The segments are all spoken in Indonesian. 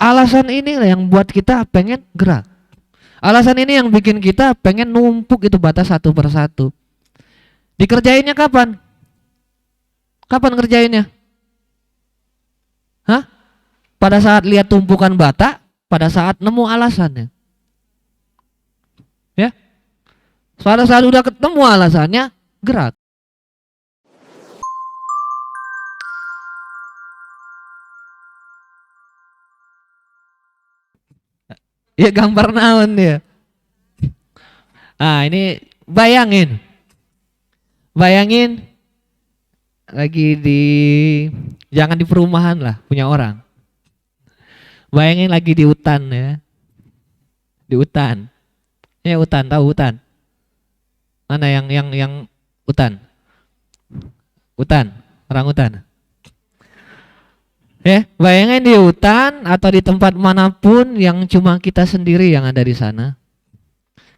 Alasan ini yang buat kita pengen gerak. Alasan ini yang bikin kita pengen numpuk itu bata satu persatu. Dikerjainnya kapan? Kapan kerjainnya? Hah? Pada saat lihat tumpukan bata, pada saat nemu alasannya. Ya? Pada saat udah ketemu alasannya, gerak. Ya gambar naon dia. Ah, ini bayangin. Bayangin lagi di jangan di perumahan lah, punya orang. Bayangin lagi di hutan ya. Di hutan. Ya hutan, tahu hutan? Mana yang hutan? Hutan, orang hutan. Ya, bayangin di hutan atau di tempat manapun yang cuma kita sendiri yang ada di sana.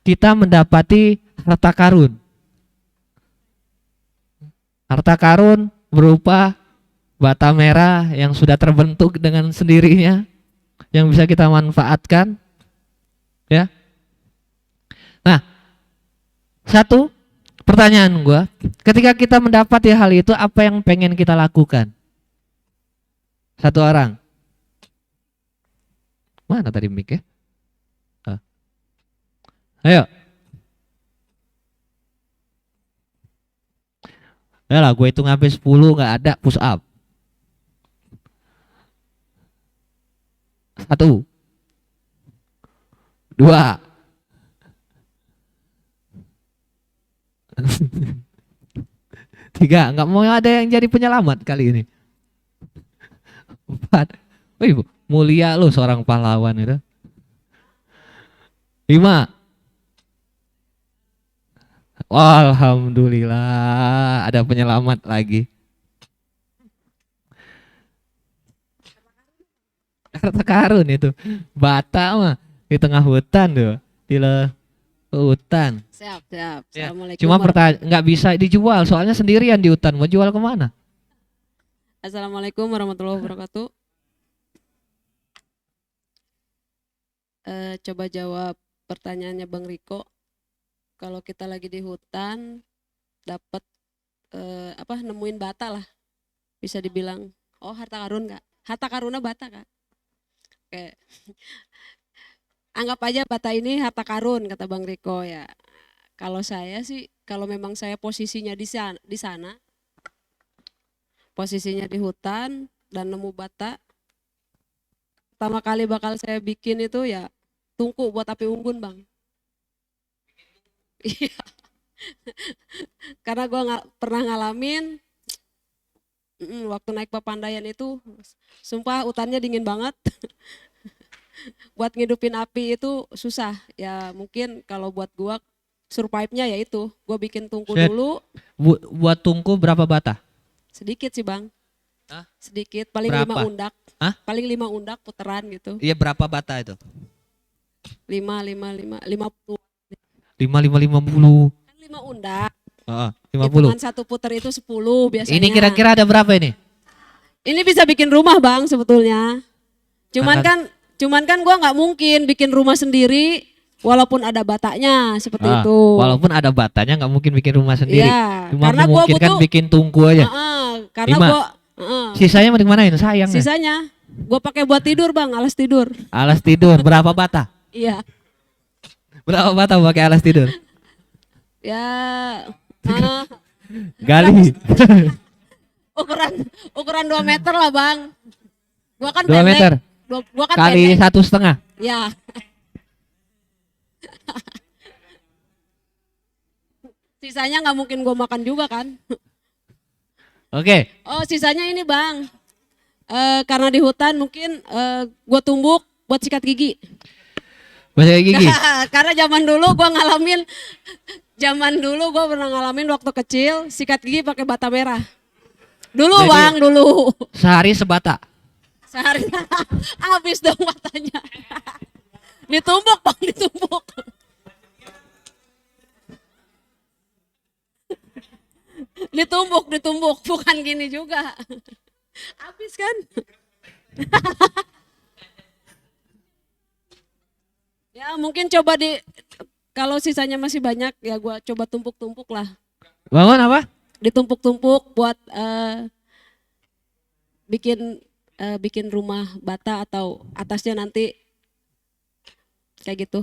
Kita mendapati harta karun. Harta karun berupa bata merah yang sudah terbentuk dengan sendirinya, yang bisa kita manfaatkan. Ya. Nah, satu pertanyaan gua, ketika kita mendapati hal itu, apa yang pengen kita lakukan? Satu orang. Mana tadi mic ya? Ayo. Ya lah, gue hitung sampai 10 nggak ada push up. Satu, dua, tiga. Nggak mau ada yang jadi penyelamat kali ini. Empat. Wih, mulia lu seorang pahlawan itu. Lima. Alhamdulillah ada penyelamat lagi. Harta karun itu. Bata mah di tengah hutan tuh. Di hutan. Siap, siap. Ya. Assalamualaikum. Cuma pertanyaan nggak bisa dijual soalnya sendirian di hutan. Mau jual kemana? Assalamualaikum warahmatullahi wabarakatuh. Coba jawab pertanyaannya Bang Riko. Kalau kita lagi di hutan, dapat nemuin bata lah, bisa dibilang, oh harta karun kak, harta karunnya bata kak. Oke, anggap aja bata ini harta karun kata Bang Riko ya. Kalau saya sih, kalau memang saya posisinya di sana, posisinya di hutan dan nemu bata, pertama kali bakal saya bikin itu ya tungku buat api unggun bang. Iya, karena gue nggak pernah ngalamin waktu naik Papandayan itu, sumpah hutannya dingin banget. Buat ngidupin api itu susah. Ya mungkin kalau buat gue survive-nya ya itu, gue bikin tungku Set. dulu. Buat tungku berapa bata? Sedikit sih bang. Hah? Sedikit, paling Berapa? 5 undak. Hah? Paling 5 undak puteran gitu. Iya berapa bata itu? 50. 50. Kan 5 undak. 50. Hitungan satu puter itu 10 biasanya. Ini kira-kira ada berapa ini? Ini bisa bikin rumah bang sebetulnya. Cuman kan gue nggak mungkin bikin rumah sendiri walaupun ada batanya seperti itu. Walaupun ada batanya nggak mungkin bikin rumah sendiri. Iya, Cuma karena gua memungkinkan butuh bikin tungku aja. karena 5. gue Sisanya mau dimanain sayang? sisanya gue pakai buat tidur bang, alas tidur. Alas tidur berapa bata? Iya. Berapa bata pakai alas tidur? Ya Gali. ukuran 2 meter lah bang. Gua kan 2 meter. Gua kan Kali pendek. 1,5. Ya. Sisanya nggak mungkin gue makan juga kan. Oke. Oh sisanya ini bang, karena di hutan mungkin gue tumbuk buat sikat gigi. Masih gigi. Karena zaman dulu gue pernah ngalamin waktu kecil sikat gigi pakai bata merah. Dulu. Jadi, bang dulu. Sehari sebata. Sehari habis dong matanya. Ditumbuk bang, ditumbuk. Ditumbuk, bukan gini juga. Habis kan? Ya mungkin coba kalau sisanya masih banyak ya gua coba tumpuk-tumpuk lah. Bangun apa? Ditumpuk-tumpuk buat bikin bikin rumah bata atau atasnya nanti kayak gitu.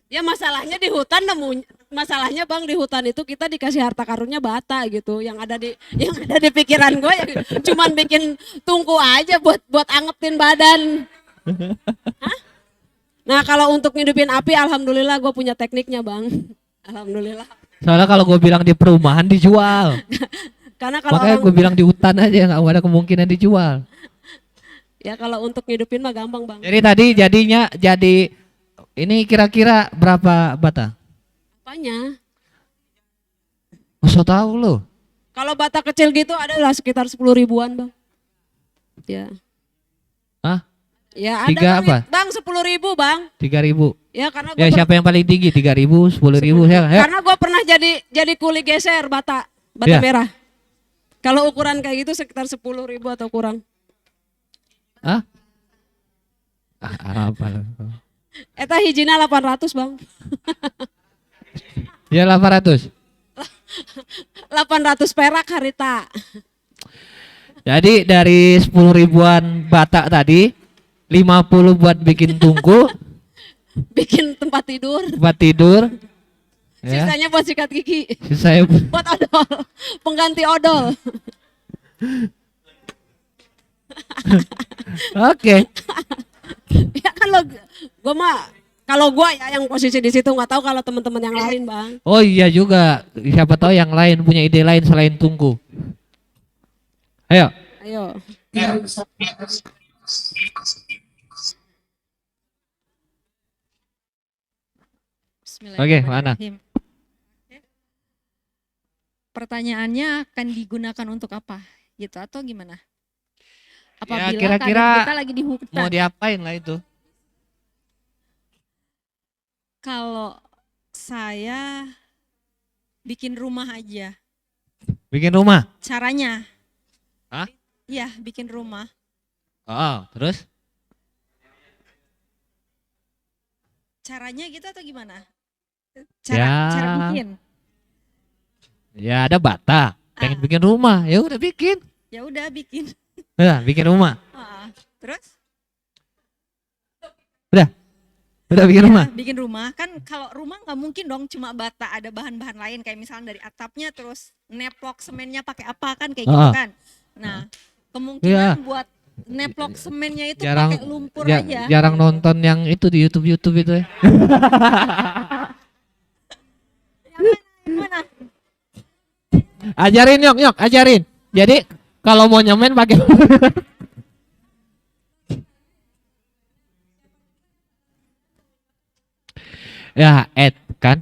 Ya masalahnya di hutan masalahnya Bang di hutan itu kita dikasih harta karunnya bata gitu. Yang ada di pikiran gue ya cuman bikin tungku aja buat angetin badan. Hah? Nah kalau untuk ngidupin api alhamdulillah gue punya tekniknya Bang. Alhamdulillah. Soalnya kalau gue bilang di perumahan dijual. Karena kalau Makanya gue bilang di hutan aja nggak ada kemungkinan dijual. ya kalau untuk ngidupin mah gampang Bang. Jadi tadi jadi ini kira-kira berapa bata? Apanya? Masa tahu lo? Kalau bata kecil gitu adalah sekitar 10 ribuan Bang. Ya. Hah? Ya ada Tiga Bang, apa? Bang 10.000 Bang. 3.000. Ya karena Ya siapa yang paling tinggi? 3.000, 10.000 ya? Karena gue pernah jadi kuli geser bata Ya. merah. Kalau ukuran kayak gitu sekitar 10.000 atau kurang. Hah? Apa? Eta hijina 800 Bang. Ya 800. 800 perak harita. Jadi dari 10 ribuan bata tadi 50 buat bikin tungku, Bikin tempat tidur. tempat tidur. Ya. Sisanya buat sikat gigi. Saya Buat odol. Pengganti odol. Oke. Ya kalau gua ya yang posisi di situ nggak tahu kalau teman-teman yang lain Bang. Oh iya juga. Siapa tahu yang lain punya ide lain selain tungku. Ayo. Ayo. Oke, mana? Bismillahirrahmanirrahim. Pertanyaannya akan digunakan untuk apa gitu atau gimana? Apabila kira-kira keadaan kita lagi di Mau hutan. diapain lah itu? Kalau saya bikin rumah aja. Bikin rumah. Caranya? Hah? Iya, bikin rumah. Oh, terus? Caranya gitu atau gimana? Ya. Cara bikin. Ya ada bata. Pengen bikin rumah. Ya udah bikin. Ya udah bikin. Udah bikin rumah. Terus? Udah bikin Ya, rumah. bikin rumah kan kalau rumah nggak mungkin dong cuma bata, ada bahan-bahan lain kayak misalnya dari atapnya terus neplok semennya pakai apa kan kayak gitu kan. Nah kemungkinan buat neplok semennya itu Jarang pakai lumpur aja. jarang nonton yang itu di YouTube itu ya. Yang mana? Ajarin yok, ajarin. Jadi kalau mau nyemen pakai ya, kan.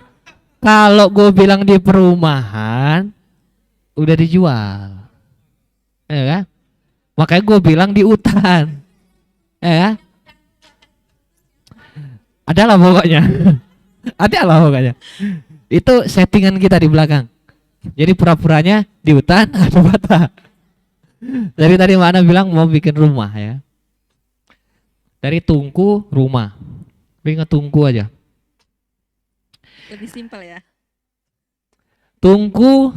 Kalau gue bilang di perumahan udah dijual. Ya kan? Makanya gue bilang di hutan. Ya kan? Adalah pokoknya. Adalah pokoknya. Itu settingan kita di belakang. Jadi pura-puranya di hutan ada bata. Dari tadi mana bilang mau bikin rumah ya. Dari tungku rumah. Tapi ngetungku aja. Lebih simpel ya. Tungku.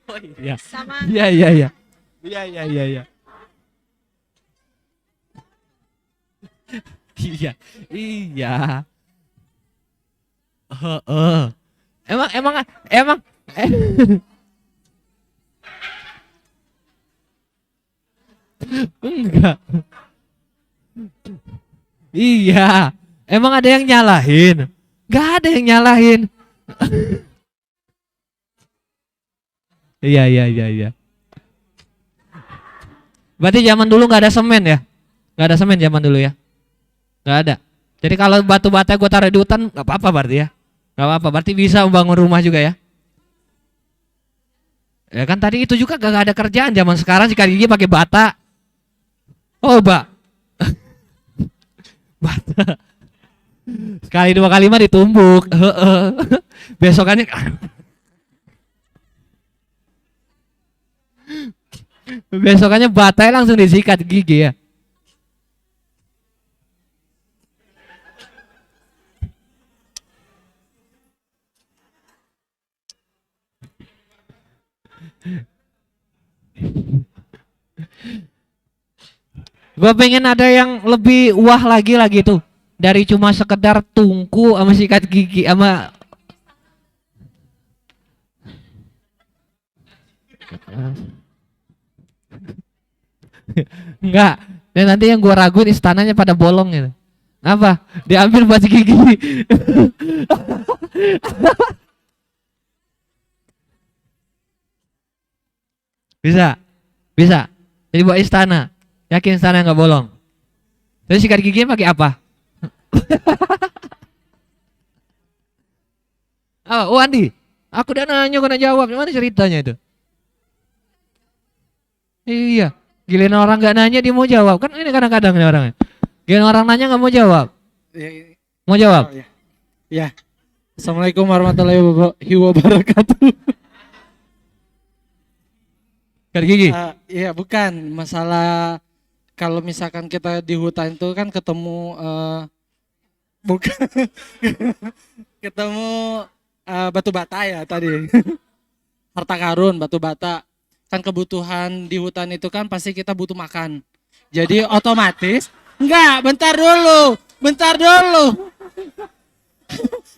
Oh iya. Sama Iya. Iya. Iya. Emang enggak. Iya. Emang ada yang nyalahin? Enggak ada yang nyalahin. Iya. Berarti zaman dulu nggak ada semen ya? Nggak ada semen zaman dulu ya? Nggak ada. Jadi kalau batu bata gue taruh di hutan nggak apa-apa berarti ya? Nggak apa-apa. Berarti bisa membangun rumah juga ya? Ya kan tadi itu juga gak ada kerjaan zaman sekarang sikat gigi pakai bata. Oh, Mbak. Bata. Sekali 2 kali mah ditumbuk. Besokannya Besokannya batai langsung disikat gigi ya. Gua pengen ada yang lebih wah lagi tuh. Dari cuma sekedar tungku sama sikat gigi sama enggak. Dan nanti yang gua raguin istananya pada bolong gitu. Apa? Diambil buat gigi. Bisa. Bisa. Jadi buat istana. Yakin istana nggak bolong. Terus sikat gigi pakai apa? Oh, Andi. Aku udah nanya kau nak jawab. Gimana ceritanya itu? Iya. Giliran orang nggak nanya dia mau jawab. Kan ini kadang-kadang nih orangnya. Giliran orang nanya nggak mau jawab. Mau jawab? Ya. Assalamualaikum warahmatullahi wabarakatuh. Sikat gigi? Iya, bukan masalah. Kalau misalkan kita di hutan itu kan ketemu bukan ketemu batu bata ya tadi. Harta karun, batu bata. Kan kebutuhan di hutan itu kan pasti kita butuh makan. Jadi otomatis bentar dulu.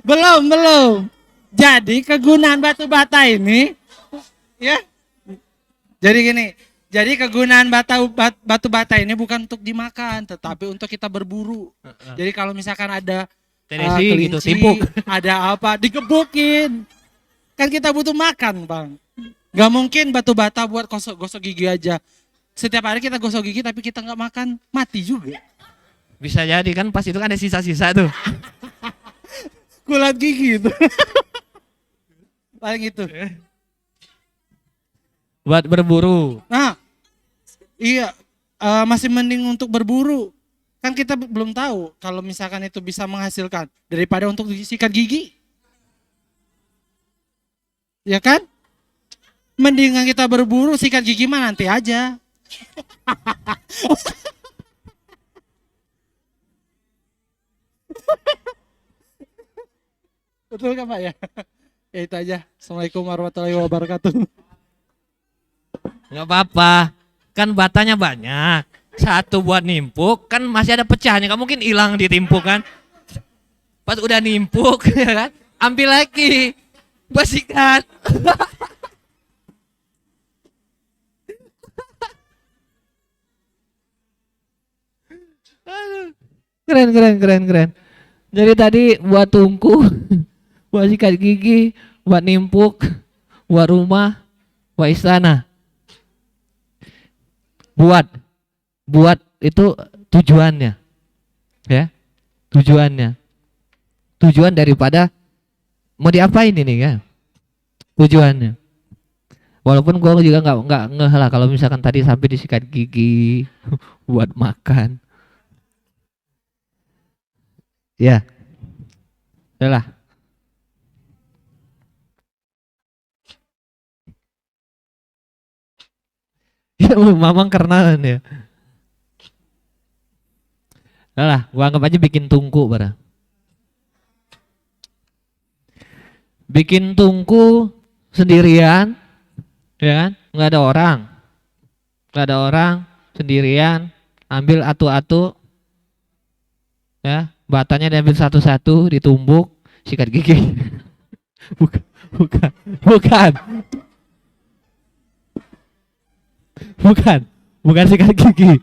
Belum. Jadi kegunaan batu bata ini ya. Jadi gini, jadi kegunaan batu bata ini bukan untuk dimakan, tetapi untuk kita berburu. Jadi kalau misalkan ada Tenesi gitu, kelinci, timpuk. ada apa, digebukin. Kan kita butuh makan, Bang. Gak mungkin batu bata buat gosok gigi aja. Setiap hari kita gosok gigi tapi kita nggak makan, mati juga. Bisa jadi kan pas itu kan ada sisa-sisa tuh. Kulat gigi itu. Paling itu. Buat berburu. Nah, iya, masih mending untuk berburu. Kan kita belum tahu kalau misalkan itu bisa menghasilkan daripada untuk sikat gigi. Ya kan? Mendingan kita berburu, sikat gigi mah nanti aja. Betul kan Pak ya? Ya itu aja. Assalamualaikum warahmatullahi wabarakatuh. Nggak apa-apa, kan batanya banyak. Satu buat nimpuk, kan masih ada pecahnya. Nggak mungkin hilang ditimpuk kan. Pas udah nimpuk, ya kan, ambil lagi, bersihkan. Keren. Jadi tadi buat tungku, buat sikat gigi, buat nimpuk, buat rumah, buat istana. Buat itu tujuannya, ya, tujuan daripada mau diapain ini kan, tujuannya. Walaupun gua juga nggak ngeh lah kalau misalkan tadi sampai disikat gigi buat makan, ya, udahlah. Ya, mamang kerenan ya. Udah lah, gua anggap aja bikin tungku barang. Bikin tungku sendirian, ya kan? Nggak ada orang, sendirian, ambil atu-atu, ya, batanya diambil satu-satu, ditumbuk, sikat gigi. Bukan sikat gigi.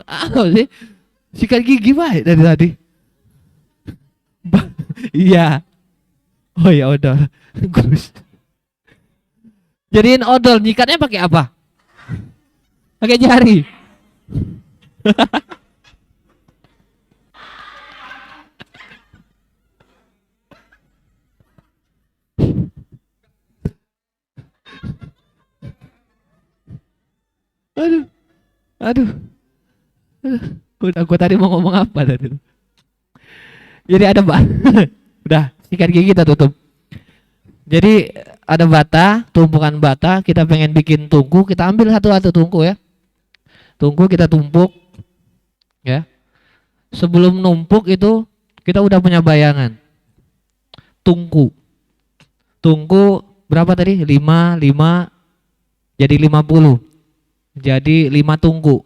Apa sih? Sikat gigi baik dari tadi. Iya. Oh ya odol. Gus. Jadiin odol, nyikatnya pakai apa? Pakai jari. Aduh. Udah, gua tadi mau ngomong apa tadi? Jadi ada Mbak. Udah, sikat gigi kita tutup. Jadi ada bata, tumpukan bata, kita pengen bikin tungku, kita ambil satu-satu tungku ya. Tungku kita tumpuk ya. Sebelum numpuk itu kita udah punya bayangan. Tungku. Tungku berapa tadi? 5 jadi 50. Jadi 5 tungku.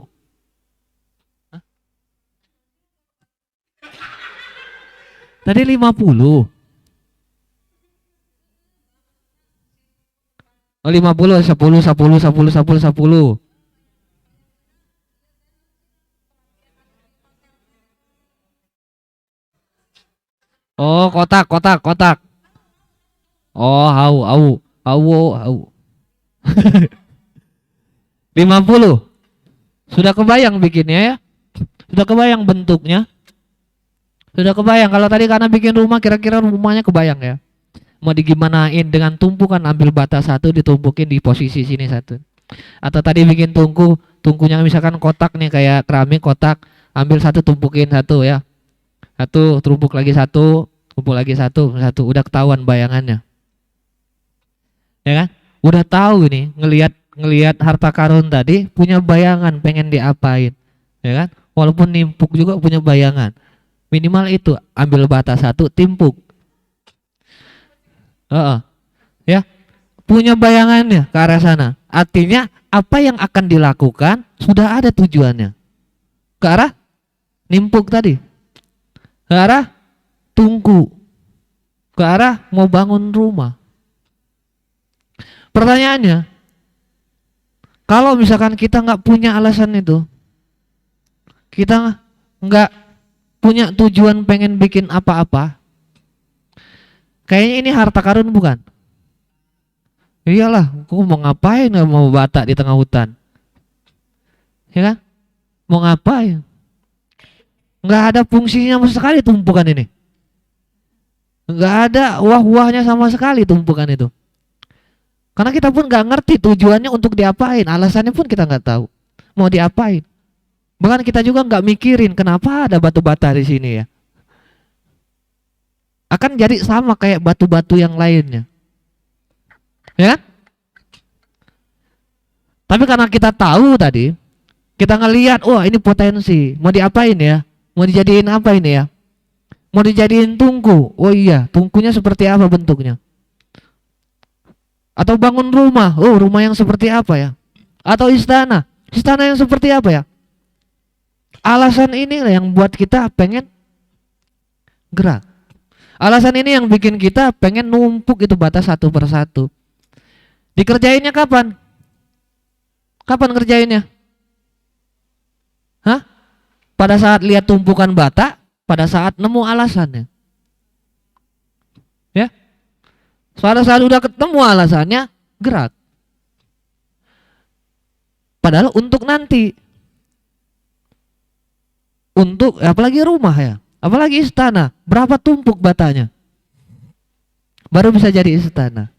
Hah? Tadi 50. Oh 50, 10, 10, 10, 10, 10. Oh kotak, kotak, kotak. Oh hau. 50. Sudah kebayang bikinnya ya? Sudah kebayang bentuknya? Sudah kebayang kalau tadi karena bikin rumah kira-kira rumahnya kebayang ya? Mau digimanain dengan tumpukan, ambil bata satu ditumpukin di posisi sini satu. Atau tadi bikin tungku, tungkunya misalkan kotak nih kayak keramik kotak, ambil satu tumpukin satu ya. Satu tumpuk lagi satu, tumpuk lagi satu, udah ketahuan bayangannya. Ya kan? Udah tahu ini, ngelihat harta karun tadi punya bayangan pengen diapain. Ya kan? Walaupun nimpuk juga punya bayangan. Minimal itu, ambil bata satu, timpuk. Ya, punya bayangannya ke arah sana. Artinya apa yang akan dilakukan sudah ada tujuannya. Ke arah nimpuk tadi, ke arah tungku, ke arah mau bangun rumah. Pertanyaannya, kalau misalkan kita nggak punya alasan itu, kita nggak punya tujuan pengen bikin apa-apa, kayaknya ini harta karun bukan? Iyalah, aku mau ngapain, mau bata di tengah hutan, ya kan? Mau ngapain? Nggak ada fungsinya sama sekali tumpukan ini, nggak ada wah-wahnya sama sekali tumpukan itu. Karena kita pun nggak ngerti tujuannya untuk diapain, alasannya pun kita nggak tahu mau diapain. Bahkan kita juga nggak mikirin kenapa ada batu bata di sini ya. Akan jadi sama kayak batu-batu yang lainnya. Ya? Tapi karena kita tahu tadi, kita ngelihat, wah ini potensi, mau diapain ya? Mau dijadiin apa ini ya? Mau dijadiin tungku. Oh iya, tungkunya seperti apa bentuknya? Atau bangun rumah. Oh, rumah yang seperti apa ya? Atau istana. Istana yang seperti apa ya? Alasan ini yang buat kita pengen gerak. Alasan ini yang bikin kita pengen numpuk itu bata satu persatu. Dikerjainnya kapan? Kapan kerjainnya? Hah? Pada saat lihat tumpukan bata, pada saat nemu alasannya. Ya? Pada saat udah ketemu alasannya, gerak. Padahal untuk nanti. Untuk apalagi rumah ya, apalagi istana, berapa tumpuk batanya? Baru bisa jadi istana.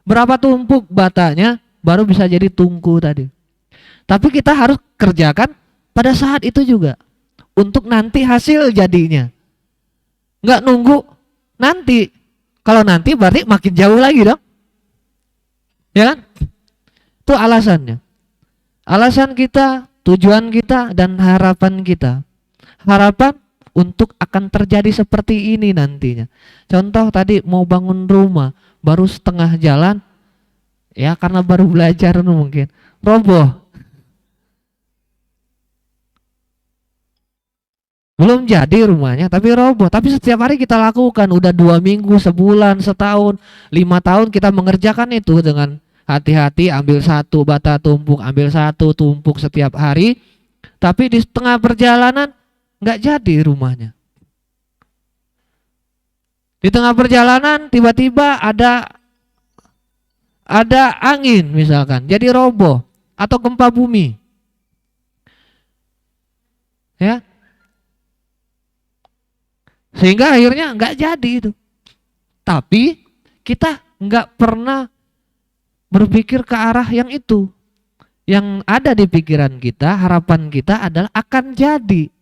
Berapa tumpuk batanya baru bisa jadi tungku tadi. Tapi kita harus kerjakan pada saat itu juga. Untuk nanti hasil jadinya. Nggak nunggu nanti. Kalau nanti berarti makin jauh lagi dong. Ya kan? Itu alasannya. Alasan kita, tujuan kita, dan harapan kita. Harapan untuk akan terjadi seperti ini nantinya. Contoh tadi mau bangun rumah, baru setengah jalan, ya karena baru belajar mungkin, roboh. Belum jadi rumahnya, tapi roboh. Tapi setiap hari kita lakukan, udah 2 minggu, sebulan, setahun, 5 tahun kita mengerjakan itu dengan hati-hati, ambil satu bata tumpuk, ambil satu tumpuk setiap hari. Tapi di tengah perjalanan nggak jadi rumahnya. Di tengah perjalanan tiba-tiba ada angin misalkan, jadi roboh atau gempa bumi. Ya. Sehingga akhirnya nggak jadi itu. Tapi kita nggak pernah berpikir ke arah yang itu. Yang ada di pikiran kita, harapan kita adalah akan jadi.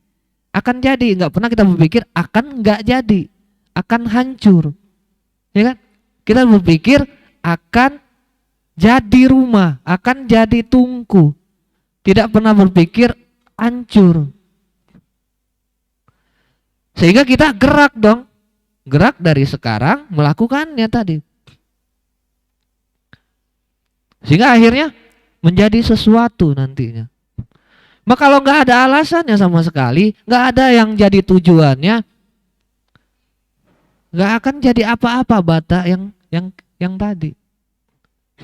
Akan jadi, nggak pernah kita berpikir akan nggak jadi, akan hancur. Ya kan? Kita berpikir akan jadi rumah, akan jadi tungku. Tidak pernah berpikir hancur. Sehingga kita gerak dong. Gerak dari sekarang melakukannya tadi. Sehingga akhirnya menjadi sesuatu nantinya. Maka kalau nggak ada alasannya sama sekali, nggak ada yang jadi tujuannya, nggak akan jadi apa-apa bata yang tadi.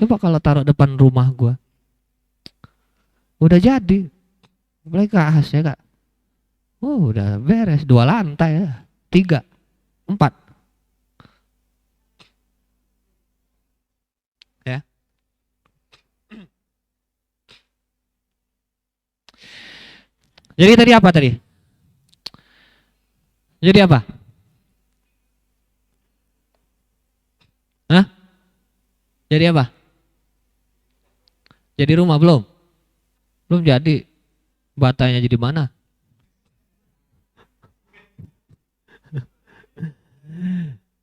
Coba kalau taruh depan rumah gua, udah jadi, mulai khas ya kak. Udah beres 2 lantai ya, 3, 4. Ya. Jadi tadi apa tadi? Jadi apa? Hah? Jadi apa? Jadi rumah belum? Belum jadi. Batanya jadi mana?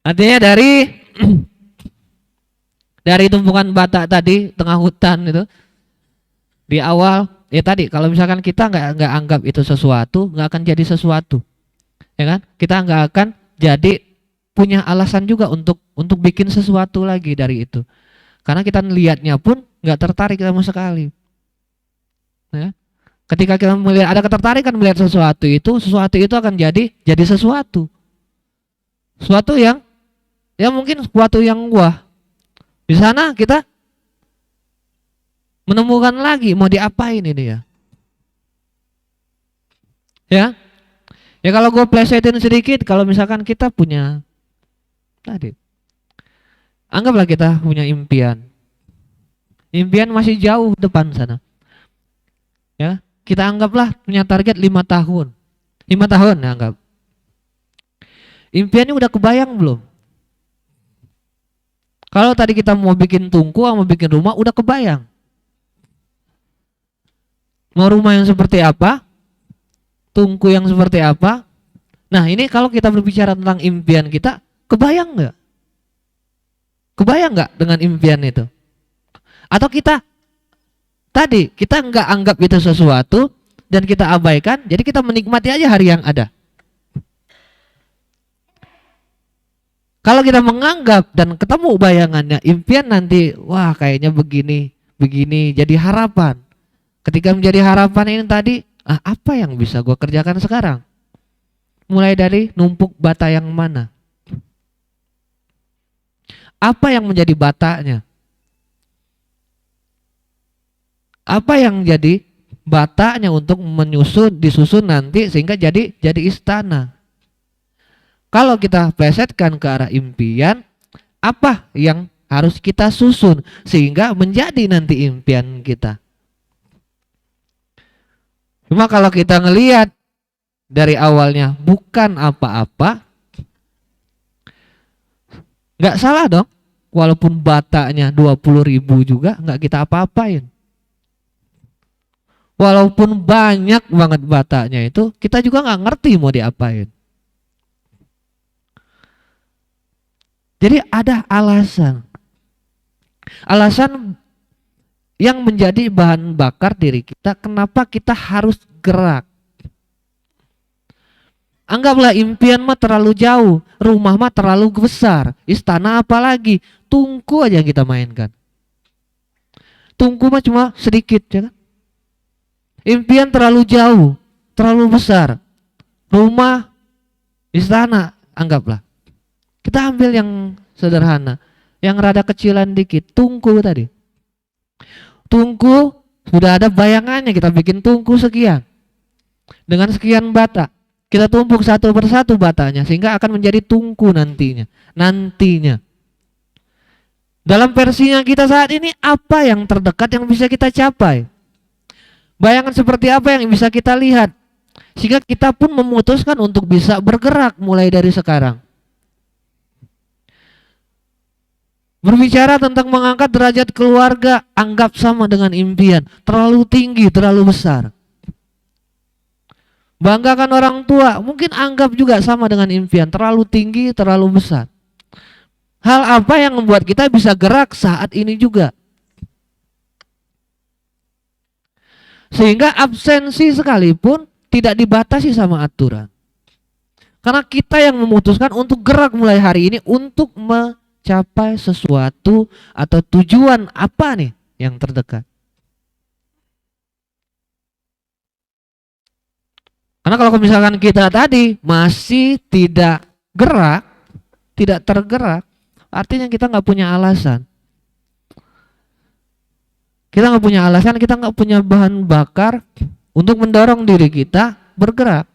Artinya dari tumpukan bata tadi tengah hutan itu, di awal ya tadi kalau misalkan kita nggak anggap itu sesuatu, nggak akan jadi sesuatu, ya kan? Kita nggak akan jadi punya alasan juga untuk bikin sesuatu lagi dari itu, karena kita melihatnya pun nggak tertarik sama sekali. Ya. Ketika kita melihat ada ketertarikan melihat sesuatu itu akan jadi sesuatu yang mungkin sesuatu yang wah. Di sana kita menemukan lagi mau diapain ini ya. Ya kalau gue plesetin sedikit, kalau misalkan kita punya tadi, anggaplah kita punya impian masih jauh depan sana. Ya, kita anggaplah punya target 5 tahun. 5 tahun ya anggap. Impiannya udah kebayang belum? Kalau tadi kita mau bikin tungku, mau bikin rumah, udah kebayang. Mau rumah yang seperti apa? Tungku yang seperti apa? Nah ini kalau kita berbicara tentang impian kita, kebayang nggak? Kebayang nggak dengan impian itu? Atau kita nggak anggap itu sesuatu dan kita abaikan, jadi kita menikmati aja hari yang ada. Kalau kita menganggap dan ketemu bayangannya impian nanti, wah kayaknya begini, jadi harapan. Ketika menjadi harapan ini tadi, apa yang bisa gue kerjakan sekarang? Mulai dari numpuk bata yang mana? Apa yang menjadi batanya? Apa yang jadi batanya untuk disusun nanti sehingga jadi istana? Kalau kita plesetkan ke arah impian, apa yang harus kita susun sehingga menjadi nanti impian kita? Cuma kalau kita ngelihat dari awalnya bukan apa-apa, nggak salah dong. Walaupun batanya 20.000 juga nggak kita apa-apain. Walaupun banyak banget batanya itu, kita juga nggak ngerti mau diapain. Jadi ada alasan yang menjadi bahan bakar diri kita, kenapa kita harus gerak. Anggaplah impian mah terlalu jauh, rumah mah terlalu besar, istana apalagi, tungku aja yang kita mainkan. Tungku mah cuma sedikit, ya kan? Impian terlalu jauh, terlalu besar, rumah, istana, anggaplah. Kita ambil yang sederhana, yang rada kecilan dikit, tungku tadi. Tungku sudah ada bayangannya, kita bikin tungku sekian. Dengan sekian bata, kita tumpuk satu persatu batanya sehingga akan menjadi tungku nantinya. Dalam versinya kita saat ini, apa yang terdekat yang bisa kita capai? Bayangan seperti apa yang bisa kita lihat? Sehingga kita pun memutuskan untuk bisa bergerak mulai dari sekarang. Berbicara tentang mengangkat derajat keluarga, anggap sama dengan impian. Terlalu tinggi, terlalu besar. Banggakan orang tua, mungkin anggap juga sama dengan impian. Terlalu tinggi, terlalu besar. Hal apa yang membuat kita bisa gerak saat ini juga? Sehingga absensi sekalipun tidak dibatasi sama aturan. Karena kita yang memutuskan untuk gerak mulai hari ini untuk mencapai sesuatu atau tujuan apa nih yang terdekat. Karena kalau misalkan kita tadi masih tidak gerak, tidak tergerak, artinya kita nggak punya alasan. Kita nggak punya alasan, kita nggak punya bahan bakar untuk mendorong diri kita bergerak.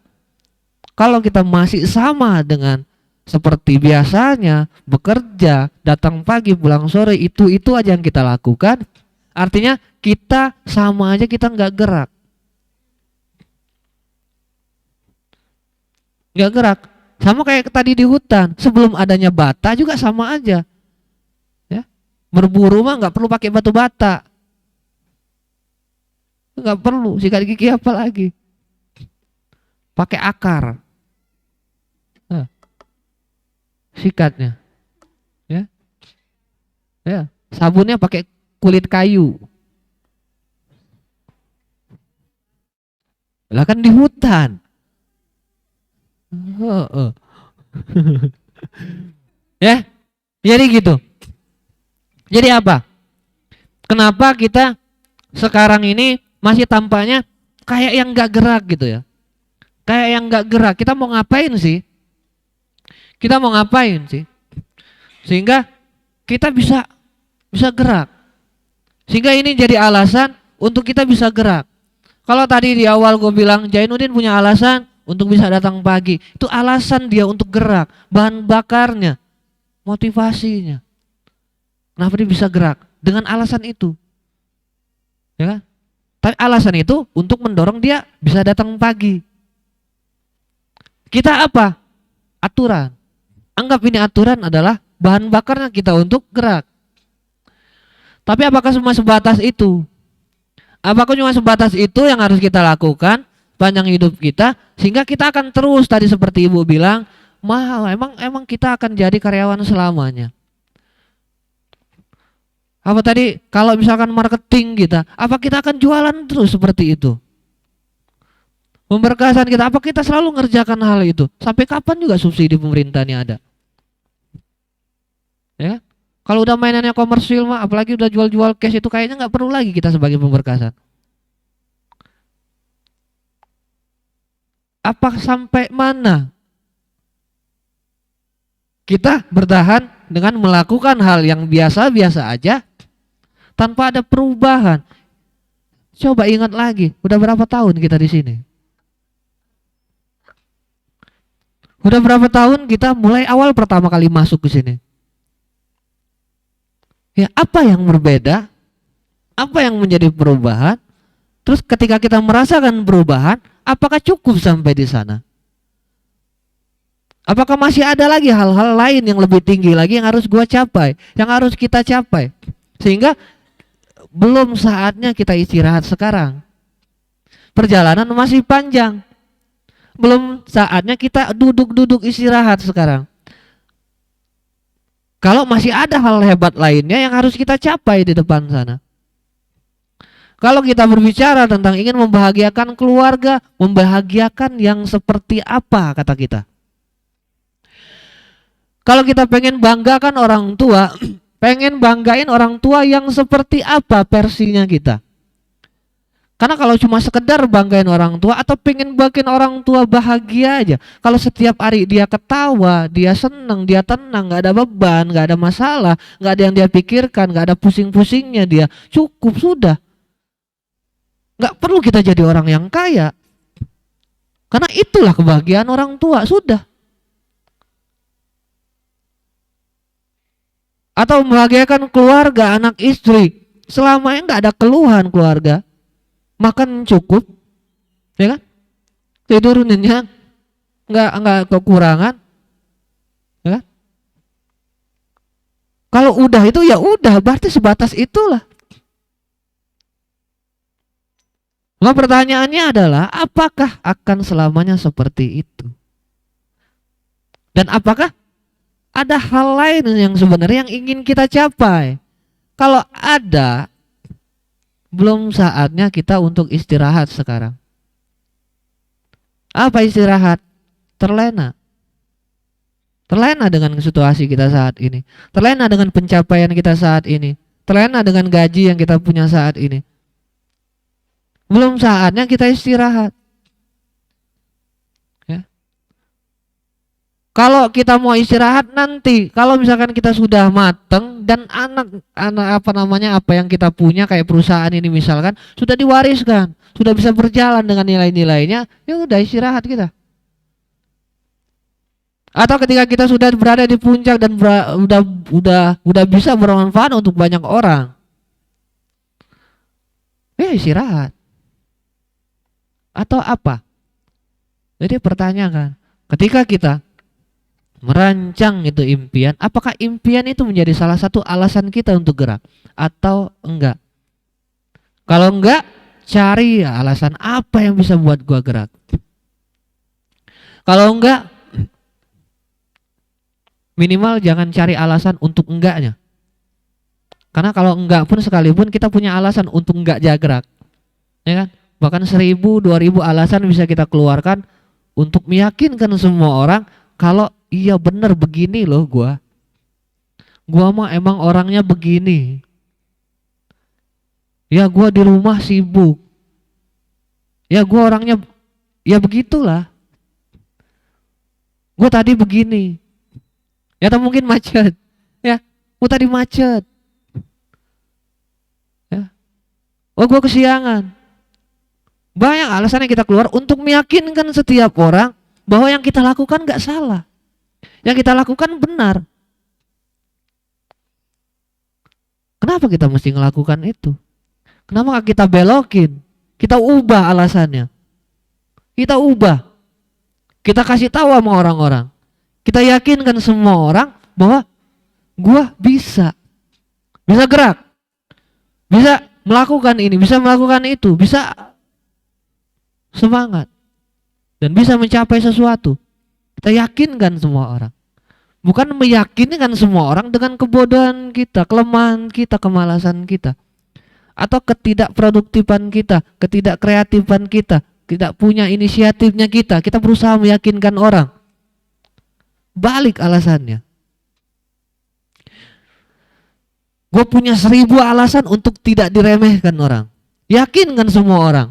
Kalau kita masih sama dengan seperti biasanya, bekerja, datang pagi, pulang sore, itu aja yang kita lakukan, artinya kita sama aja, kita nggak gerak. Nggak gerak. Sama kayak tadi di hutan, sebelum adanya bata juga sama aja. Ya, berburu mah nggak perlu pakai batu bata. Nggak perlu sikat gigi apa lagi, pakai akar sikatnya, ya sabunnya pakai kulit kayu, lah kan di hutan. Ya, jadi gitu. Jadi apa? Kenapa kita sekarang ini masih tampaknya kayak yang nggak gerak gitu ya? Kayak yang nggak gerak. Kita mau ngapain sih? Kita mau ngapain sih? Sehingga kita bisa gerak. Sehingga ini jadi alasan untuk kita bisa gerak. Kalau tadi di awal gue bilang Jainuddin punya alasan untuk bisa datang pagi, itu alasan dia untuk gerak, bahan bakarnya, motivasinya. Kenapa dia bisa gerak? Dengan alasan itu. Ya kan? Tapi alasan itu untuk mendorong dia bisa datang pagi. Kita apa? Aturan. Anggap ini aturan adalah bahan bakarnya kita untuk gerak. Tapi apakah cuma sebatas itu? Apakah cuma sebatas itu yang harus kita lakukan panjang hidup kita, sehingga kita akan terus tadi seperti Ibu bilang, mahal, emang kita akan jadi karyawan selamanya. Apa tadi, kalau misalkan marketing kita, apa kita akan jualan terus seperti itu? Pemberkasan kita, apa kita selalu ngerjakan hal itu? Sampai kapan juga subsidi pemerintahnya ada? Ya, kalau udah mainannya komersil mah, apalagi udah jual-jual cash itu kayaknya nggak perlu lagi kita sebagai pemberkasan. Apa sampai mana kita bertahan dengan melakukan hal yang biasa-biasa aja tanpa ada perubahan? Coba ingat lagi, udah berapa tahun kita di sini? Udah berapa tahun kita mulai awal pertama kali masuk ke sini? Ya, apa yang berbeda? Apa yang menjadi perubahan? Terus ketika kita merasakan perubahan, apakah cukup sampai di sana? Apakah masih ada lagi hal-hal lain yang lebih tinggi lagi yang harus gua capai, yang harus kita capai? Sehingga belum saatnya kita istirahat sekarang. Perjalanan masih panjang. Belum saatnya kita duduk-duduk istirahat sekarang. Kalau masih ada hal hebat lainnya yang harus kita capai di depan sana. Kalau kita berbicara tentang ingin membahagiakan keluarga, membahagiakan yang seperti apa kata kita? Kalau kita pengen banggakan orang tua, pengen banggain orang tua yang seperti apa versinya kita? Karena kalau cuma sekedar banggain orang tua atau pengen bikin orang tua bahagia aja, kalau setiap hari dia ketawa, dia senang, dia tenang, nggak ada beban, nggak ada masalah, nggak ada yang dia pikirkan, nggak ada pusing-pusingnya, dia cukup sudah. Nggak perlu kita jadi orang yang kaya, karena itulah kebahagiaan orang tua, sudah. Atau membahagiakan keluarga, anak istri, selamanya nggak ada keluhan keluarga, makan cukup, ya kan, tidur nyenyak, nggak kekurangan, ya kan? Kalau udah itu ya udah, berarti sebatas itulah. Nah, pertanyaannya adalah apakah akan selamanya seperti itu? Dan apakah ada hal lain yang sebenarnya yang ingin kita capai. Kalau ada, belum saatnya kita untuk istirahat sekarang. Apa istirahat? Terlena. Terlena dengan situasi kita saat ini. Terlena dengan pencapaian kita saat ini. Terlena dengan gaji yang kita punya saat ini. Belum saatnya kita istirahat. Ya. Kalau kita mau istirahat nanti, kalau misalkan kita sudah mateng dan anak apa yang kita punya kayak perusahaan ini misalkan sudah diwariskan, sudah bisa berjalan dengan nilai-nilainya, ya udah istirahat kita. Atau ketika kita sudah berada di puncak dan udah bisa bermanfaat untuk banyak orang, ya istirahat. Atau apa? Jadi pertanyaan, ketika kita merancang itu impian, apakah impian itu menjadi salah satu alasan kita untuk gerak atau enggak? Kalau enggak, cari alasan apa yang bisa buat gua gerak. Kalau enggak, minimal jangan cari alasan untuk enggaknya. Karena kalau enggak pun sekalipun kita punya alasan untuk enggak gerak. Ya kan? Bahkan 1000, 2000 alasan bisa kita keluarkan untuk meyakinkan semua orang kalau iya bener begini loh gua mah emang orangnya begini. Ya gua di rumah sibuk. Ya gua orangnya ya begitulah. Gua tadi begini. Ya atau mungkin macet. Ya, gua tadi macet. Ya. Oh gua kesiangan. Banyak alasan yang kita keluar untuk meyakinkan setiap orang bahwa yang kita lakukan gak salah. Yang kita lakukan benar. Kenapa kita mesti melakukan itu? Kenapa gak kita belokin? Kita ubah alasannya. Kita ubah. Kita kasih tahu sama orang-orang. Kita yakinkan semua orang bahwa gua bisa gerak. Bisa melakukan ini, bisa melakukan itu, bisa semangat dan bisa mencapai sesuatu. Kita yakinkan semua orang. Bukan meyakinkan semua orang dengan kebodohan kita, kelemahan kita, kemalasan kita, atau ketidakproduktifan kita, ketidakkreatifan kita, tidak punya inisiatifnya kita. Kita berusaha meyakinkan orang. Balik alasannya. Gue punya 1000 alasan untuk tidak diremehkan orang. Yakinkan semua orang.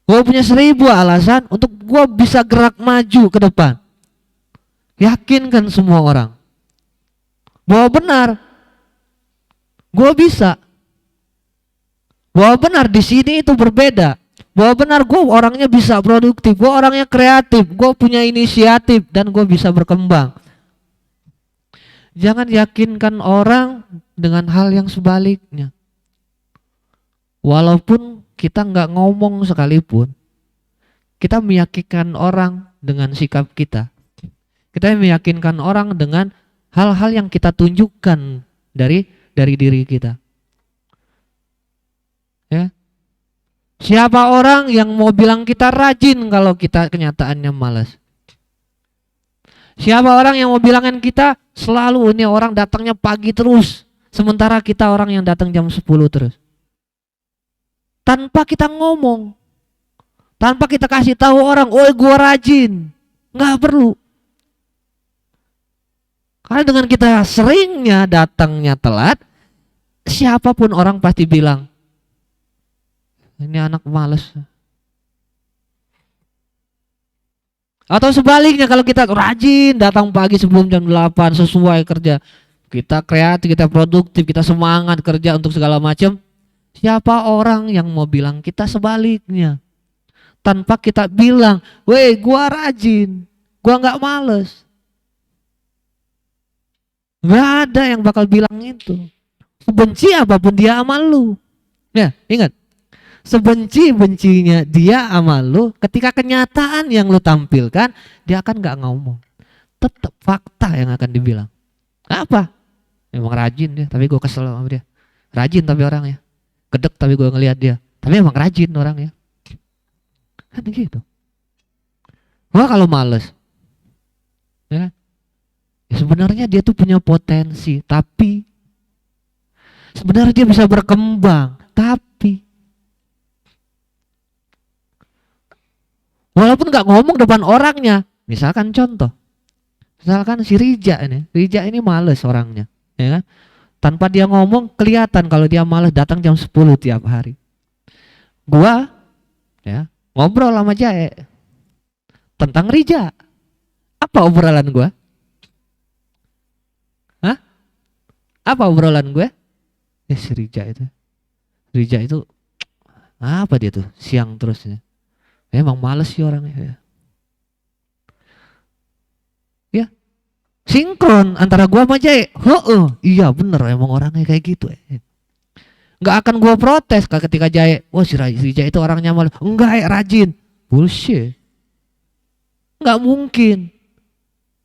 Gue punya 1000 alasan untuk gue bisa gerak maju ke depan. Yakinkan semua orang bahwa benar gue bisa, bahwa benar di sini itu berbeda, bahwa benar gue orangnya bisa produktif, gue orangnya kreatif, gue punya inisiatif dan gue bisa berkembang. Jangan yakinkan orang dengan hal yang sebaliknya. Walaupun kita nggak ngomong sekalipun, kita meyakinkan orang dengan sikap kita. Kita meyakinkan orang dengan hal-hal yang kita tunjukkan dari diri kita. Ya. Siapa orang yang mau bilang kita rajin kalau kita kenyataannya malas? Siapa orang yang mau bilangin kita selalu ini orang datangnya pagi terus, sementara kita orang yang datang jam 10 terus? Tanpa kita ngomong, tanpa kita kasih tahu orang, oh gue rajin, nggak perlu. Karena dengan kita seringnya datangnya telat, siapapun orang pasti bilang, ini anak malas. Atau sebaliknya kalau kita rajin datang pagi sebelum jam 8 sesuai kerja, kita kreatif, kita produktif, kita semangat kerja untuk segala macam, siapa orang yang mau bilang kita sebaliknya? Tanpa kita bilang, weh gua rajin, gua nggak males. Nggak ada yang bakal bilang itu. Sebenci apapun dia sama lu. Ya, ingat. Sebenci-bencinya dia sama lu, ketika kenyataan yang lu tampilkan, dia akan nggak ngomong. Tetap fakta yang akan dibilang. Apa? Memang rajin dia, tapi gue kesel sama dia. Rajin tapi orangnya. Gedek tapi gue ngelihat dia. Tapi emang rajin orangnya. Kan gitu. Wah kalau males. Ya. Ya, sebenarnya dia tuh punya potensi, tapi sebenarnya dia bisa berkembang, tapi walaupun nggak ngomong depan orangnya, misalkan contoh, misalkan si Rija ini males orangnya, ya kan? Tanpa dia ngomong kelihatan kalau dia males datang jam 10 tiap hari. Gua ya ngobrol sama Jae tentang Rija. Apa obrolan gua? Hah? Apa obrolan gue? Ya si Rija itu apa dia tuh siang terusnya. Emang males sih orangnya ya. Ya, sinkron antara gua sama Jae. Iya bener emang orangnya kayak gitu. Nggak akan gua protes ketika Jae, wah si Rija itu orangnya malas. Enggak, rajin. Bullshit. Nggak mungkin.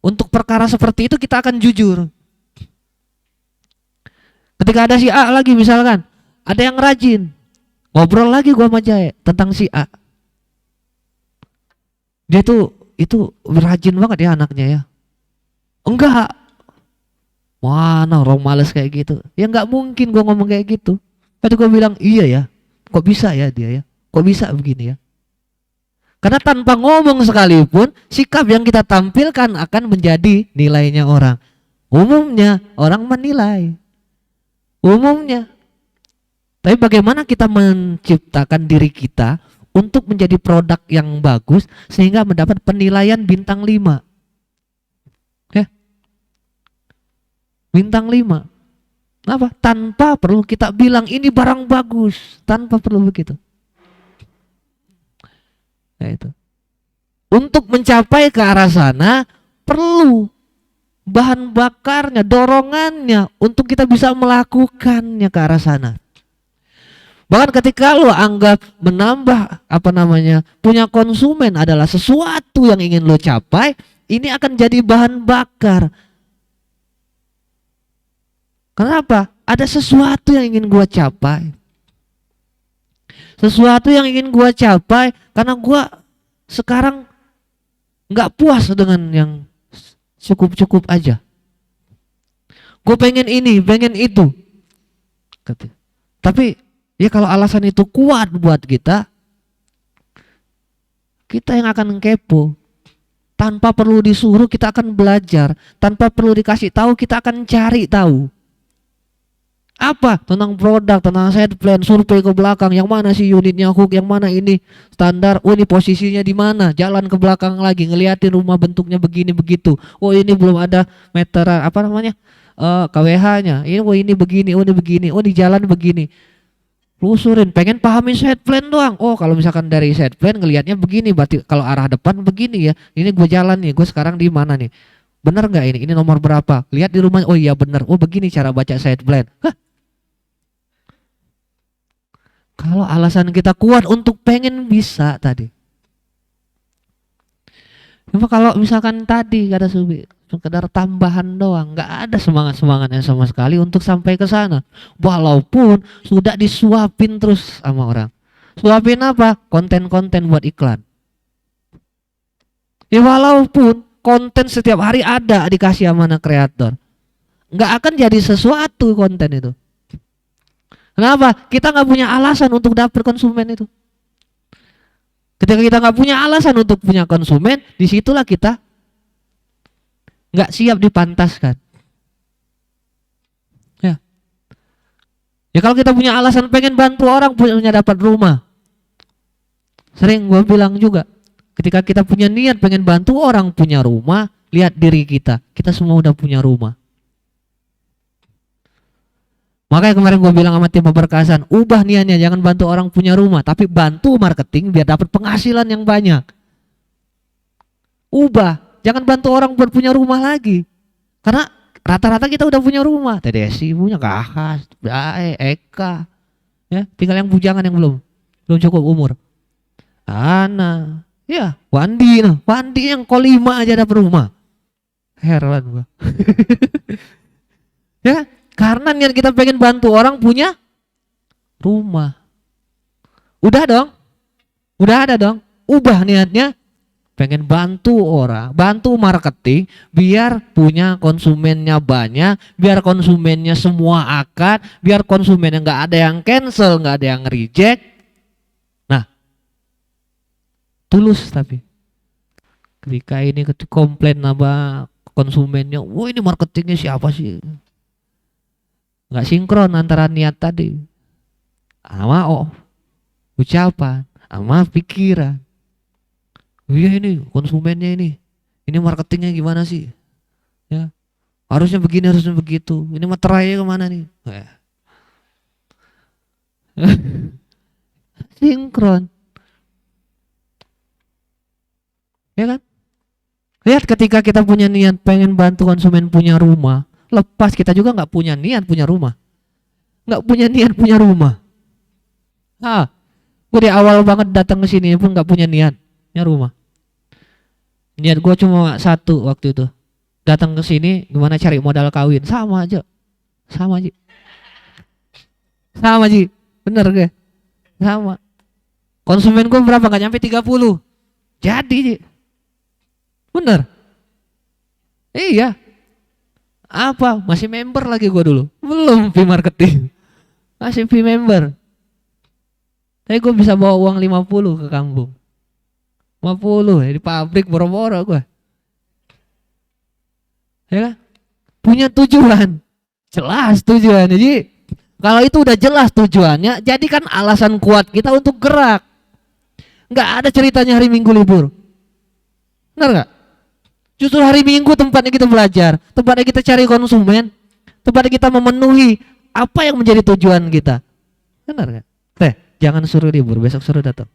Untuk perkara seperti itu kita akan jujur. Ketika ada si A lagi misalkan, ada yang rajin. Ngobrol lagi gua sama Jae tentang si A. Dia tuh itu rajin banget ya anaknya ya. Enggak. Mana orang males kayak gitu. Ya nggak mungkin gua ngomong kayak gitu. Tadi gua bilang, iya ya. Kok bisa ya dia ya? Kok bisa begini ya? Karena tanpa ngomong sekalipun, sikap yang kita tampilkan akan menjadi nilainya orang. Umumnya orang menilai. Umumnya. Tapi bagaimana kita menciptakan diri kita untuk menjadi produk yang bagus sehingga mendapat penilaian bintang 5. Ya. Bintang 5. Kenapa? Tanpa perlu kita bilang ini barang bagus, tanpa perlu begitu. Nah itu. Untuk mencapai ke arah sana perlu bahan bakarnya, dorongannya untuk kita bisa melakukannya ke arah sana. Bahkan ketika lo anggap menambah punya konsumen adalah sesuatu yang ingin lo capai, ini akan jadi bahan bakar. Kenapa? Ada sesuatu yang ingin gua capai. Sesuatu yang ingin gua capai karena gua sekarang nggak puas dengan yang cukup-cukup aja. Gue pengen ini, pengen itu. Tapi ya kalau alasan itu kuat buat kita yang akan kepo. Tanpa perlu disuruh kita akan belajar. Tanpa perlu dikasih tahu kita akan cari tahu. Apa? Tentang produk, tentang set plan, survei ke belakang, yang mana sih unitnya hook, yang mana ini standar, oh ini posisinya di mana, jalan ke belakang lagi, ngeliatin rumah bentuknya begini begitu, oh ini belum ada meteran, KWH-nya, ini begini, oh ini begini, oh di jalan begini, lusurin, pengen pahamin set plan doang, oh kalau misalkan dari set plan ngelihatnya begini, berarti kalau arah depan begini ya, ini gue jalan nih, gue sekarang di mana nih, bener nggak ini nomor berapa, lihat di rumah, oh iya bener, oh begini cara baca set plan. Hah? Kalau alasan kita kuat untuk pengen bisa tadi. Cuma kalau misalkan tadi kata Subi, sekedar tambahan doang, nggak ada semangat-semangatnya sama sekali untuk sampai ke sana. Walaupun sudah disuapin terus sama orang. Suapin apa? Konten-konten buat iklan. Ya walaupun konten setiap hari ada dikasih sama anak kreator, nggak akan jadi sesuatu konten itu. Kenapa? Kita nggak punya alasan untuk dapet konsumen itu. Ketika kita nggak punya alasan untuk punya konsumen, disitulah kita nggak siap dipantaskan. Ya. Ya kalau kita punya alasan pengen bantu orang punya dapat rumah. Sering gue bilang juga, ketika kita punya niat pengen bantu orang punya rumah, lihat diri kita semua udah punya rumah. Makanya kemarin gue bilang sama tim pemberkasan, ubah niatnya, jangan bantu orang punya rumah, tapi bantu marketing biar dapat penghasilan yang banyak. Ubah, jangan bantu orang buat punya rumah lagi. Karena rata-rata kita udah punya rumah. TDSI punya, Kahas, Eka, ya, tinggal yang bujangan yang belum cukup umur. Ana, ya, Wandi yang kolima aja dapat rumah. Heran gua. Ya. Karena niat kita pengen bantu orang punya rumah. Udah dong. Udah ada dong. Ubah niatnya. pengen bantu orang, bantu marketing biar punya konsumennya banyak, biar konsumennya semua akad, biar konsumennya nggak ada yang cancel, nggak ada yang reject. Nah, tulus tapi ketika ini komplain apa konsumennya, wah ini marketingnya siapa sih? Nggak sinkron antara niat tadi sama ucapan, sama pikiran. Oh iya ini konsumennya ini marketingnya gimana sih? Ya, harusnya begini, harusnya begitu. Ini materainya kemana nih? Sinkron, ya kan? Lihat ketika kita punya niat pengen bantu konsumen punya rumah, lepas kita juga nggak punya niat punya rumah, nggak punya niat punya rumah. Gue di awal banget datang ke sini pun nggak punya niat punya rumah. Niat gue cuma satu waktu itu, datang ke sini gimana cari modal kawin, sama aja, bener gue, sama. Konsumen gue berapa? Gak nyampe 30, jadi Ji. Bener, iya. Apa? Masih member lagi gue dulu, belum fee marketing, masih fee member. Tapi gue bisa bawa uang 50 ke kampung. 50 ya di pabrik boro-boro gue. Ya kan? Punya tujuan. Jelas tujuannya. Jadi kalau itu udah jelas tujuannya, jadikan alasan kuat kita untuk gerak. Nggak ada ceritanya hari Minggu libur. Benar nggak? Justru hari Minggu tempatnya kita belajar, tempatnya kita cari konsumen, tempatnya kita memenuhi apa yang menjadi tujuan kita. Benar nggak? Jangan suruh libur, besok suruh datang.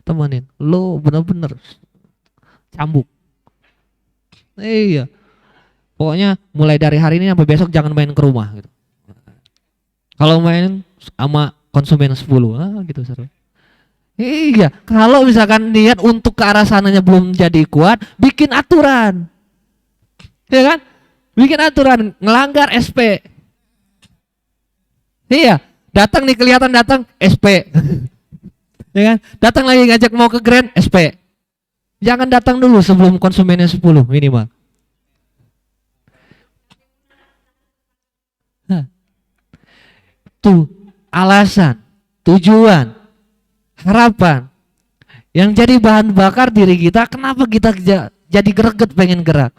Temenin, lo bener-bener cambuk. Iya, pokoknya mulai dari hari ini sampai besok jangan main ke rumah gitu. Kalau main sama konsumen 10, gitu seru. Iya, kalau misalkan niat untuk ke arah sananya belum jadi kuat, bikin aturan, ya kan? Bikin aturan, ngelanggar SP. Iya, datang nih kelihatan datang SP. Ya kan? Datang lagi ngajak mau ke Grand SP. Jangan datang dulu sebelum konsumennya 10 minimal. Tuh alasan, tujuan, harapan yang jadi bahan bakar diri kita. Kenapa kita jadi greget pengen gerak?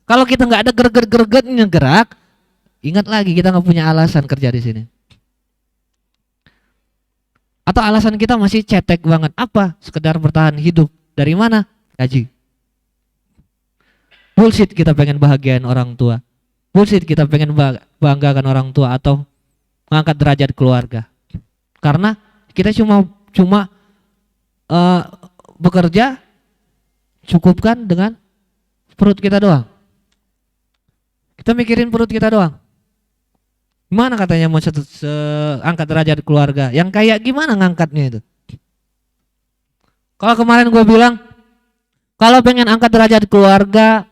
Kalau kita nggak ada greget-gregetnya gerak, ingat lagi kita nggak punya alasan kerja di sini. Atau alasan kita masih cetek banget. Apa? Sekedar bertahan hidup. Dari mana? Gaji. Bullshit kita pengen bahagiain orang tua. Bullshit kita pengen banggakan orang tua atau mengangkat derajat keluarga. Karena kita cuma bekerja cukupkan dengan perut kita doang. Kita mikirin perut kita doang. Gimana katanya mau angkat derajat keluarga? Yang kayak gimana ngangkatnya itu? Kalau kemarin gue bilang, kalau pengen angkat derajat keluarga,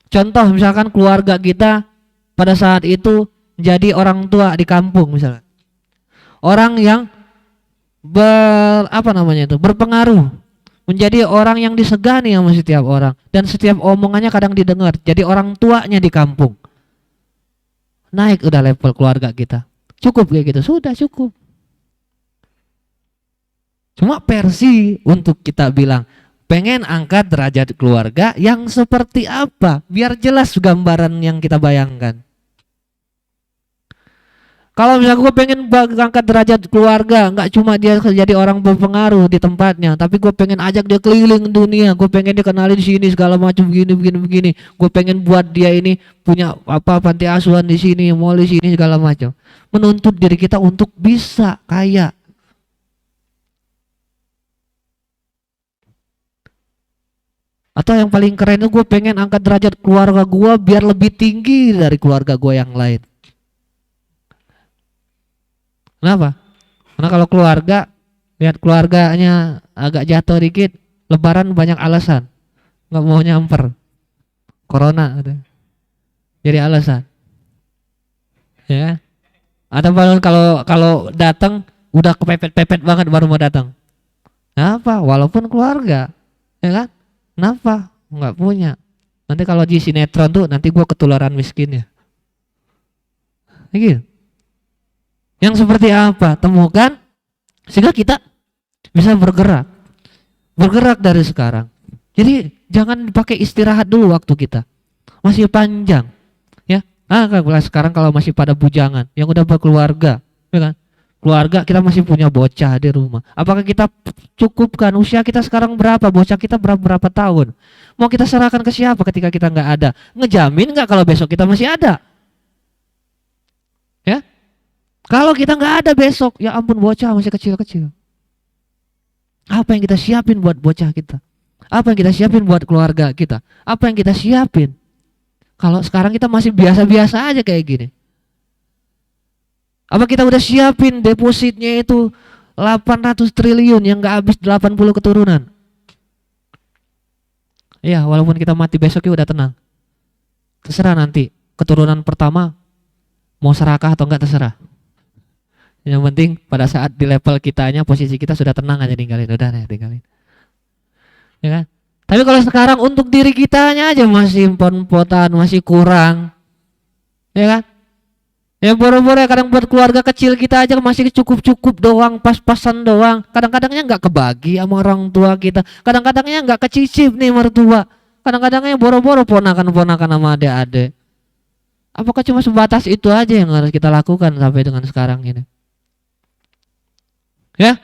contoh misalkan keluarga kita pada saat itu jadi orang tua di kampung misalnya. Orang yang berpengaruh, menjadi orang yang disegani sama setiap orang dan setiap omongannya kadang didengar. Jadi orang tuanya di kampung. Naik udah level keluarga kita. Cukup kayak gitu, sudah cukup. Cuma versi untuk kita bilang pengen angkat derajat keluarga yang seperti apa, biar jelas gambaran yang kita bayangkan. Kalau misalnya gue pengen angkat derajat keluarga, nggak cuma dia jadi orang berpengaruh di tempatnya, tapi gue pengen ajak dia keliling dunia, gue pengen dikenalin di sini segala macam begini. Gue pengen buat dia ini punya panti asuhan di sini, mall di sini segala macam. Menuntut diri kita untuk bisa kaya. Atau yang paling keren itu gue pengen angkat derajat keluarga gue biar lebih tinggi dari keluarga gue yang lain. Kenapa? Karena kalau keluarga, lihat keluarganya agak jatuh dikit, lebaran banyak alasan, nggak mau nyamper, corona, jadi alasan, ya. Atau kalau datang udah kepepet-pepet banget baru mau datang, Kenapa? Walaupun keluarga, ya kan? Kenapa? Nggak punya. Nanti kalau di sinetron tuh nanti gua ketularan miskinnya. Gitu. Yang seperti apa? Temukan sehingga kita bisa bergerak. Bergerak dari sekarang. Jadi jangan dipakai istirahat dulu waktu kita. Masih panjang. Ya. Sekarang kalau masih pada bujangan, yang udah berkeluarga, ya kan? Keluarga kita masih punya bocah di rumah. Apakah kita cukupkan usia kita sekarang berapa? Bocah kita berapa tahun? Mau kita serahkan ke siapa ketika kita nggak ada? Ngejamin nggak kalau besok kita masih ada? Ya, kalau kita nggak ada besok, ya ampun bocah masih kecil-kecil. Apa yang kita siapin buat bocah kita? Apa yang kita siapin buat keluarga kita? Apa yang kita siapin? Kalau sekarang kita masih biasa-biasa aja kayak gini. Apa kita udah siapin depositnya itu 800 triliun yang nggak habis 80 keturunan? Iya, walaupun kita mati besoknya udah tenang. Terserah nanti keturunan pertama mau serakah atau enggak terserah. Yang penting pada saat di level kitanya posisi kita sudah tenang aja tinggalin, udah deh tinggalin. Ya kan? Tapi kalau sekarang untuk diri kitanya aja masih empot-empotan, masih kurang. Ya kan? Ya boro-boro kadang buat keluarga kecil kita aja masih cukup-cukup doang, pas-pasan doang. Kadang-kadangnya nggak kebagi sama orang tua kita. Kadang-kadangnya nggak kecicip nih mertua. Kadang-kadangnya boro-boro ponakan-ponakan sama adik-adik. Apakah cuma sebatas itu aja yang harus kita lakukan sampai dengan sekarang ini? Ya?